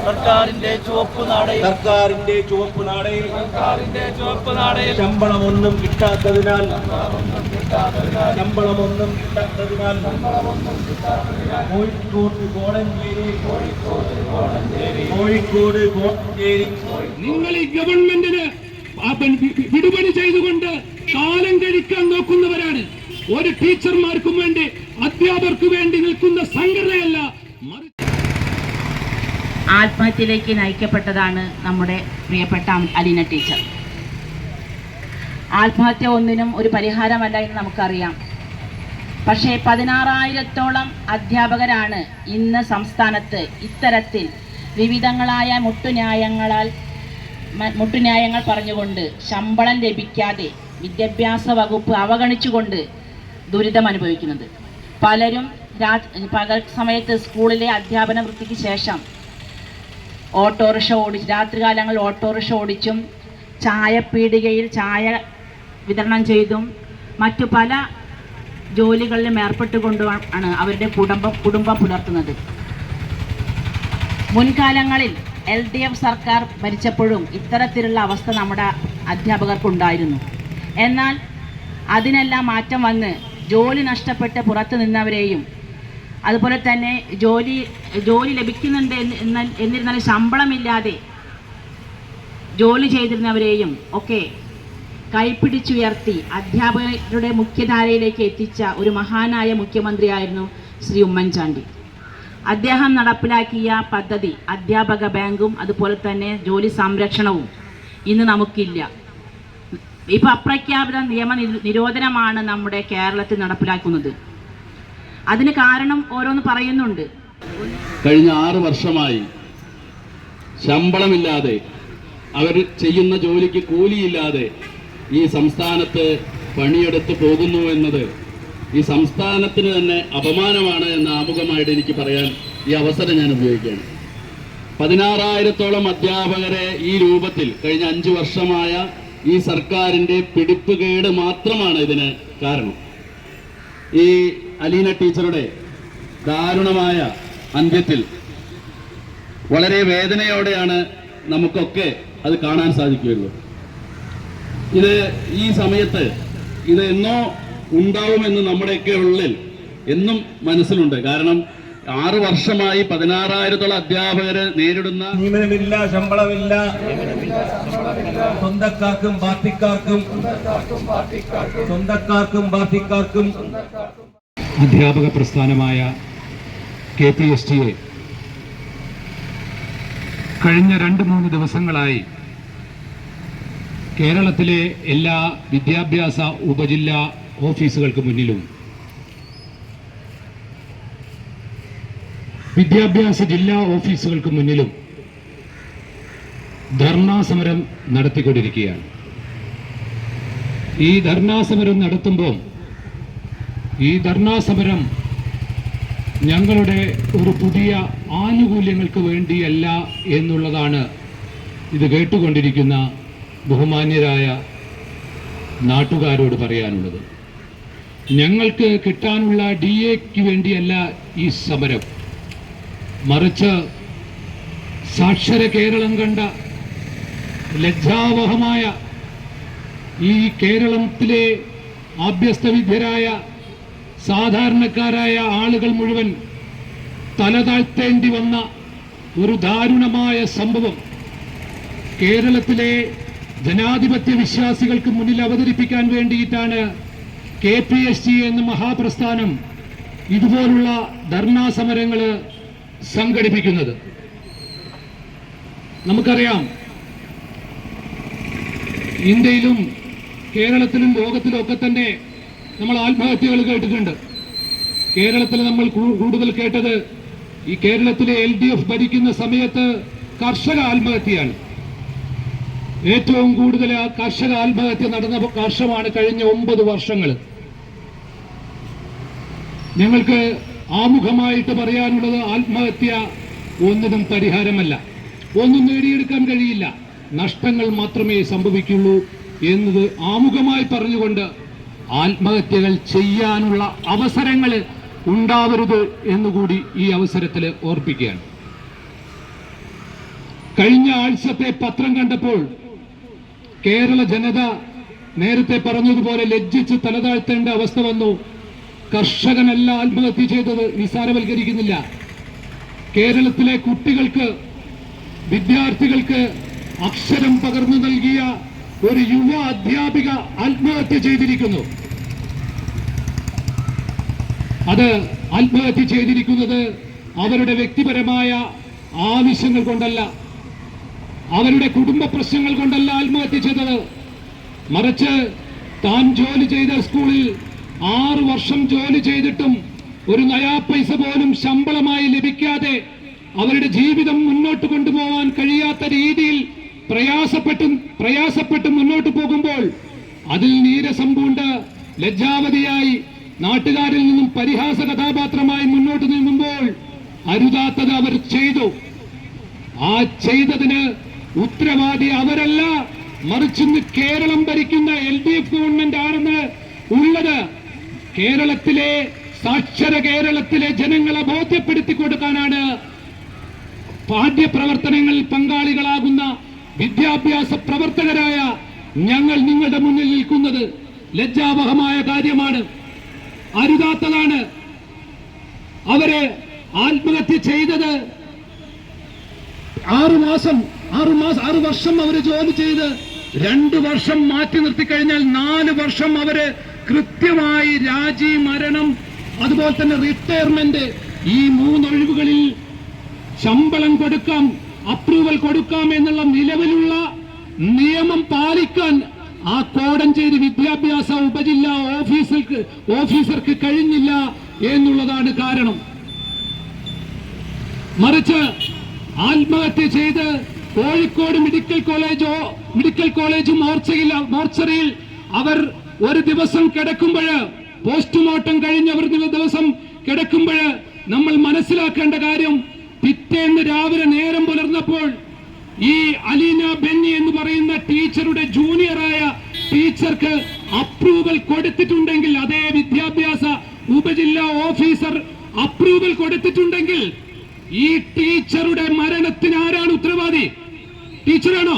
സർക്കാരിന്റെ ചുവപ്പ് നാടയിൽ ശമ്പളമൊന്നും കിട്ടാത്തതിനാൽ കോഴിക്കോട് കോടഞ്ചേരി നിങ്ങൾ ഈ ഗവൺമെന്റിന് വിടുപണി ചെയ്തുകൊണ്ട് കാലം കഴിക്കാൻ നോക്കുന്നവരാണ്. ഒരു ടീച്ചർമാർക്കും വേണ്ടി അധ്യാപകർക്ക് വേണ്ടി നിൽക്കുന്ന സംഘടനയല്ല. ആത്മഹത്യയിലേക്ക് നയിക്കപ്പെട്ടതാണ് നമ്മുടെ പ്രിയപ്പെട്ട അലീന ടീച്ചർ. ആത്മഹത്യ ഒന്നിനും ഒരു പരിഹാരമല്ല എന്ന് നമുക്കറിയാം. പക്ഷേ 16,000-ഓളം അധ്യാപകരാണ് ഇന്ന് സംസ്ഥാനത്ത് ഇത്തരത്തിൽ വിവിധങ്ങളായ മുട്ടുന്യായങ്ങൾ പറഞ്ഞുകൊണ്ട് ശമ്പളം ലഭിക്കാതെ വിദ്യാഭ്യാസ വകുപ്പ് അവഗണിച്ചുകൊണ്ട് ദുരിതം അനുഭവിക്കുന്നത്. പലരും പകൽ സമയത്ത് സ്കൂളിലെ അധ്യാപന വൃത്തിക്ക് ശേഷം രാത്രികാലങ്ങളിൽ ഓട്ടോറിക്ഷ ഓടിച്ചും ചായപ്പീടികയിൽ ചായ വിതരണം ചെയ്തും മറ്റു പല ജോലികളിലും ഏർപ്പെട്ടുകൊണ്ടാണ് അവരുടെ കുടുംബം പുലർത്തുന്നത്. മുൻകാലങ്ങളിൽ LDF സർക്കാർ ഭരിച്ചപ്പോഴും ഇത്തരത്തിലുള്ള അവസ്ഥ നമ്മുടെ അധ്യാപകർക്കുണ്ടായിരുന്നു. എന്നാൽ അതിനെല്ലാം മാറ്റം വന്ന് ജോലി നഷ്ടപ്പെട്ട് പുറത്തു നിന്നവരെയും അതുപോലെ തന്നെ ജോലി ലഭിക്കുന്നുണ്ട് എന്നിരുന്നാലും ശമ്പളമില്ലാതെ ജോലി ചെയ്തിരുന്നവരെയും ഒക്കെ കൈപ്പിടിച്ചുയർത്തി അധ്യാപകരുടെ മുഖ്യധാരയിലേക്ക് എത്തിച്ച ഒരു മഹാനായ മുഖ്യമന്ത്രിയായിരുന്നു ശ്രീ ഉമ്മൻചാണ്ടി. അദ്ദേഹം നടപ്പിലാക്കിയ പദ്ധതി അധ്യാപക ബാങ്കും അതുപോലെ തന്നെ ജോലി സംരക്ഷണവും ഇന്ന് നമുക്കില്ല. ഇപ്പോൾ അപ്രഖ്യാപിത നിയമ നിരോധനമാണ് നമ്മുടെ കേരളത്തിൽ നടപ്പിലാക്കുന്നത്. അതിന് കാരണം ഓരോന്ന് പറയുന്നുണ്ട്. കഴിഞ്ഞ 6 വർഷമായി ശമ്പളമില്ലാതെ അവർ ചെയ്യുന്ന ജോലിക്ക് കൂലിയില്ലാതെ ഈ സംസ്ഥാനത്ത് പണിയെടുത്ത് പോകുന്നു എന്നത് ഈ സംസ്ഥാനത്തിന് തന്നെ അപമാനമാണ് എന്ന് ആമുഖമായിട്ട് എനിക്ക് പറയാൻ ഈ അവസരം ഞാൻ ഉപയോഗിക്കുകയാണ്. 16,000-ഓളം അധ്യാപകരെ ഈ രൂപത്തിൽ കഴിഞ്ഞ 5 വർഷമായ ഈ സർക്കാരിൻ്റെ പിടിപ്പുകേട് മാത്രമാണ് ഇതിന് കാരണം. ഈ അലീന ടീച്ചറുടെ ദാരുണമായ അന്ത്യത്തിൽ വളരെ വേദനയോടെയാണ് നമുക്കൊക്കെ അത് കാണാൻ സാധിക്കുകയുള്ളൂ. ഈ സമയത്ത് ഇത് എന്നോ ഉണ്ടാവുമെന്ന് നമ്മുടെയൊക്കെ ഉള്ളിൽ എന്നും മനസ്സിലുണ്ട്. കാരണം 6 വർഷമായി 16,000-ഓളം അധ്യാപകര് നേരിടുന്ന നിയമനമില്ല, ശമ്പളമില്ല, സ്വന്തക്കാർക്കും പാർട്ടിക്കാർക്കും അധ്യാപക പ്രസ്ഥാനമായ KPSTയെ കഴിഞ്ഞ 2-3 ദിവസങ്ങളായി കേരളത്തിലെ എല്ലാ വിദ്യാഭ്യാസ ഉപജില്ലാ ഓഫീസുകൾക്ക് മുന്നിലും വിദ്യാഭ്യാസ ജില്ലാ ഓഫീസുകൾക്ക് മുന്നിലും ധർണാ സമരം നടത്തിക്കൊണ്ടിരിക്കുകയാണ്. ഈ ധർണാ സമരം നടത്തുമ്പോൾ ഈ ധർണാ സമരം ഞങ്ങളുടെ ഒരു പുതിയ ആനുകൂല്യങ്ങൾക്ക് വേണ്ടിയല്ല എന്നുള്ളതാണ് ഇത് കേട്ടുകൊണ്ടിരിക്കുന്ന ബഹുമാന്യരായ നാട്ടുകാരോട് പറയാനുള്ളത്. ഞങ്ങൾക്ക് കിട്ടാനുള്ള DAക്ക് വേണ്ടിയല്ല ഈ സമരം, മറിച്ച് സാക്ഷര കേരളം കണ്ട ലജ്ജാവഹമായ ഈ കേരളത്തിലെ അഭ്യസ്തവിദ്യരായ സാധാരണക്കാരായ ആളുകൾ മുഴുവൻ തലതാഴ്ത്തേണ്ടി വന്ന ഒരു ദാരുണമായ സംഭവം കേരളത്തിലെ ജനാധിപത്യ വിശ്വാസികൾക്ക് മുന്നിൽ അവതരിപ്പിക്കാൻ വേണ്ടിയിട്ടാണ് KPST എന്ന മഹാപ്രസ്ഥാനം ഇതുപോലുള്ള ധർണാ സമരങ്ങൾ സംഘടിപ്പിക്കുന്നത്. നമുക്കറിയാം, ഇന്ത്യയിലും കേരളത്തിലും ലോകത്തിലും ഒക്കെ തന്നെ നമ്മൾ ആത്മഹത്യകൾ കേട്ടിട്ടുണ്ട്. കേരളത്തിൽ നമ്മൾ കൂടുതൽ കേട്ടത് ഈ കേരളത്തിലെ LDF ഭരിക്കുന്ന സമയത്ത് കർഷക ആത്മഹത്യയാണ്. ഏറ്റവും കൂടുതൽ ആ കർഷക ആത്മഹത്യ നടന്ന വർഷമാണ് കഴിഞ്ഞ 9 വർഷങ്ങൾ. ഞങ്ങൾക്ക് ആമുഖമായിട്ട് പറയാനുള്ളത്, ആത്മഹത്യ ഒന്നിനും പരിഹാരമല്ല, ഒന്നും നേടിയെടുക്കാൻ കഴിയില്ല, നഷ്ടങ്ങൾ മാത്രമേ സംഭവിക്കുള്ളൂ എന്നത് ആമുഖമായി പറഞ്ഞുകൊണ്ട് ആത്മഹത്യകൾ ചെയ്യാനുള്ള അവസരങ്ങൾ ഉണ്ടാവരുത് എന്നുകൂടി ഈ അവസരത്തിൽ ഓർപ്പിക്കുകയാണ്. കഴിഞ്ഞ ആഴ്ചത്തെ പത്രം കണ്ടപ്പോൾ കേരള ജനത നേരത്തെ പറഞ്ഞതുപോലെ ലജ്ജിച്ച് തലതാഴ്ത്തേണ്ട അവസ്ഥ വന്നു. കർഷകനല്ല ആത്മഹത്യ ചെയ്തത്, നിസ്സാരവൽക്കരിക്കുന്നില്ല. കേരളത്തിലെ കുട്ടികൾക്ക്, വിദ്യാർത്ഥികൾക്ക് അക്ഷരം പകർന്നു നൽകിയ ഒരു യുവ അധ്യാപിക ആത്മഹത്യ ചെയ്തിരിക്കുന്നു. അത് ആത്മഹത്യ ചെയ്തിരിക്കുന്നത് അവരുടെ വ്യക്തിപരമായ ആവശ്യങ്ങൾ കൊണ്ടല്ല, അവരുടെ കുടുംബ പ്രശ്നങ്ങൾ കൊണ്ടല്ല ആത്മഹത്യ ചെയ്തത്. മറിച്ച് താൻ ജോലി ചെയ്ത സ്കൂളിൽ 6 വർഷം ജോലി ചെയ്തിട്ടും ഒരു നയാ പൈസ പോലും ശമ്പളമായി ലഭിക്കാതെ അവരുടെ ജീവിതം മുന്നോട്ട് കൊണ്ടുപോകാൻ കഴിയാത്ത രീതിയിൽ പ്രയാസപ്പെട്ട് മുന്നോട്ട് പോകുമ്പോൾ അതിൽ നീരസം പൂണ്ട് ലജ്ജാവതിയായി നാട്ടുകാരിൽ നിന്നും പരിഹാസ കഥാപാത്രമായി മുന്നോട്ട് നീങ്ങുമ്പോൾ അരുതാത്തത് അവർ ചെയ്തു. ആ ചെയ്തതിന് ഉത്തരവാദി അവരല്ല, മറിച്ച് കേരളം ഭരിക്കുന്ന LDF ഗവൺമെന്റ് ആണെന്ന് ഉള്ളത് കേരളത്തിലെ സാക്ഷര കേരളത്തിലെ ജനങ്ങളെ ബോധ്യപ്പെടുത്തി കൊടുക്കാനാണ് പാഠ്യപ്രവർത്തനങ്ങളിൽ പങ്കാളികളാകുന്ന വിദ്യാഭ്യാസ പ്രവർത്തകരായ ഞങ്ങൾ നിങ്ങളുടെ മുന്നിൽ നിൽക്കുന്നത്. ലജ്ജാവഹമായ കാര്യമാണ്, അരുതാത്തതാണ്. അവരെ ആത്മഹത്യ ചെയ്തത് 6 വർഷം അവര് ജോലി ചെയ്ത് 2 വർഷം മാറ്റി നിർത്തിക്കഴിഞ്ഞാൽ 4 വർഷം അവര് കൃത്യമായി രാജി, മരണം, അതുപോലെ തന്നെ റിട്ടയർമെന്റ്, ഈ 3 ഒഴിവുകളിൽ ശമ്പളം കൊടുക്കാം, അപ്രൂവൽ കൊടുക്കാം എന്നുള്ള നിലവിലുള്ള നിയമം പാലിക്കാൻ ആ കോടഞ്ചേരി വിദ്യാഭ്യാസ ഉപജില്ലാ ഓഫീസർക്ക് കഴിഞ്ഞില്ല എന്നുള്ളതാണ് കാരണം. മറിച്ച് ആത്മഹത്യ ചെയ്ത് കോഴിക്കോട് മെഡിക്കൽ കോളേജ് മോർച്ചറിയിൽ അവർ ഒരു ദിവസം കിടക്കുമ്പോൾ, പോസ്റ്റ്മോർട്ടം കഴിഞ്ഞ് അവർ ദിവസം കിടക്കുമ്പോൾ നമ്മൾ മനസ്സിലാക്കേണ്ട കാര്യം, പിറ്റേന്ന് രാവിലെ നേരം പുലർന്നപ്പോൾ ഈ അലീന ബെന്നി എന്ന് പറയുന്ന ടീച്ചറുടെ ജൂനിയറായ ടീച്ചർക്ക് അപ്രൂവൽ കൊടുത്തിട്ടുണ്ടെങ്കിൽ, അതേ വിദ്യാഭ്യാസ ഉപജില്ലാ ഓഫീസർ അപ്രൂവൽ കൊടുത്തിട്ടുണ്ടെങ്കിൽ ഈ ടീച്ചറുടെ മരണത്തിന് ആരാണ് ഉത്തരവാദി? ടീച്ചറാണോ?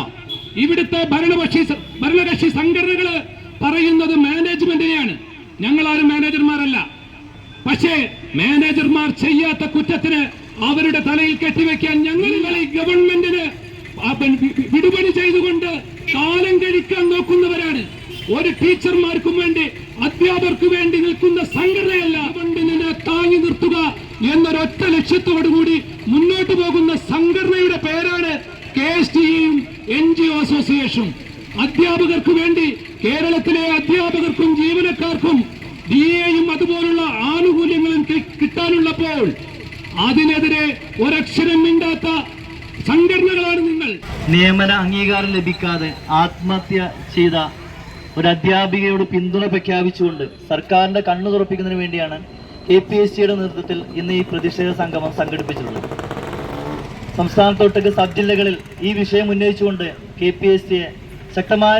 ഇവിടുത്തെ ഭരണകക്ഷി സംഘടനകള് പറയുന്നത് മാനേജ്മെന്റിനെയാണ്. ഞങ്ങളാരും മാനേജർമാരല്ല. പക്ഷേ മാനേജർമാർ ചെയ്യാത്ത കുറ്റത്തിന് അവരുടെ തലയിൽ കെട്ടിവെക്കാൻ ഞങ്ങൾ ഈ ഗവൺമെന്റിന് വിടുപണി ചെയ്തുകൊണ്ട് കാലം കഴിക്കാൻ നോക്കുന്നവരാണ്. ഒരു ടീച്ചർമാർക്കും വേണ്ടി, അധ്യാപകർക്ക് വേണ്ടി നിൽക്കുന്ന സംഘടനയല്ല. ഗവൺമെന്റിനെ താങ്ങി നിർത്തുക എന്നൊരൊറ്റ ലക്ഷ്യത്തോടുകൂടി മുന്നോട്ട് പോകുന്ന സംഘടനയുടെ പേരാണ് KSTEയും NGO അസോസിയേഷനും. അധ്യാപകർക്ക് വേണ്ടി, കേരളത്തിലെ അധ്യാപകർക്കും ജീവനക്കാർക്കും DAയും അതുപോലുള്ള ആനുകൂല്യങ്ങളും കിട്ടാനുള്ളപ്പോൾ അതിനെതിരെ ഒരക്ഷരം മിണ്ടാത്ത സംഘടനകളാണ് നിങ്ങൾ. നിയമന അംഗീകാരം ലഭിക്കാതെ ആത്മഹത്യ ചെയ്ത ഒരു അധ്യാപികയോട് പിന്തുണ പ്രഖ്യാപിച്ചുകൊണ്ട് സർക്കാരിന്റെ കണ്ണു തുറപ്പിക്കുന്നതിന് വേണ്ടിയാണ് KPSTയുടെ നേതൃത്വത്തിൽ ഇന്ന് ഈ പ്രതിഷേധ സംഗമം സംഘടിപ്പിച്ചിട്ടുള്ളത്. സംസ്ഥാനത്തൊട്ടൊക്കെ സബ് ജില്ലകളിൽ ഈ വിഷയം ഉന്നയിച്ചുകൊണ്ട് KPST ശക്തമായ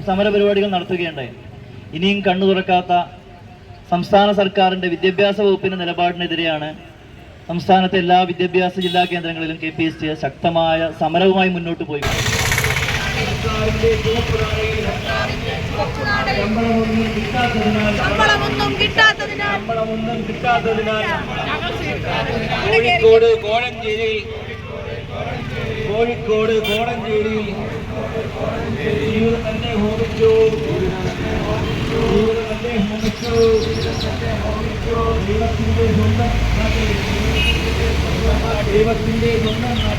സമരപരിപാടികൾ നടത്തുകയുണ്ടായി. ഇനിയും കണ്ണു തുറക്കാത്ത സംസ്ഥാന സർക്കാരിന്റെ വിദ്യാഭ്യാസ വകുപ്പിന്റെ നിലപാടിനെതിരെയാണ് സംസ്ഥാനത്തെ എല്ലാ വിദ്യാഭ്യാസ ജില്ലാ കേന്ദ്രങ്ങളിലും KPST ശക്തമായ സമരവുമായി മുന്നോട്ട് പോയി. ശമ്പളമൊന്നും കിട്ടാത്തതിനാൽ കോഴിക്കോട് കോടഞ്ചേരിയിൽ ജീവിതം തന്നെ ഹോമിച്ചു. ദൈവത്തിന്റെ സ്വന്തം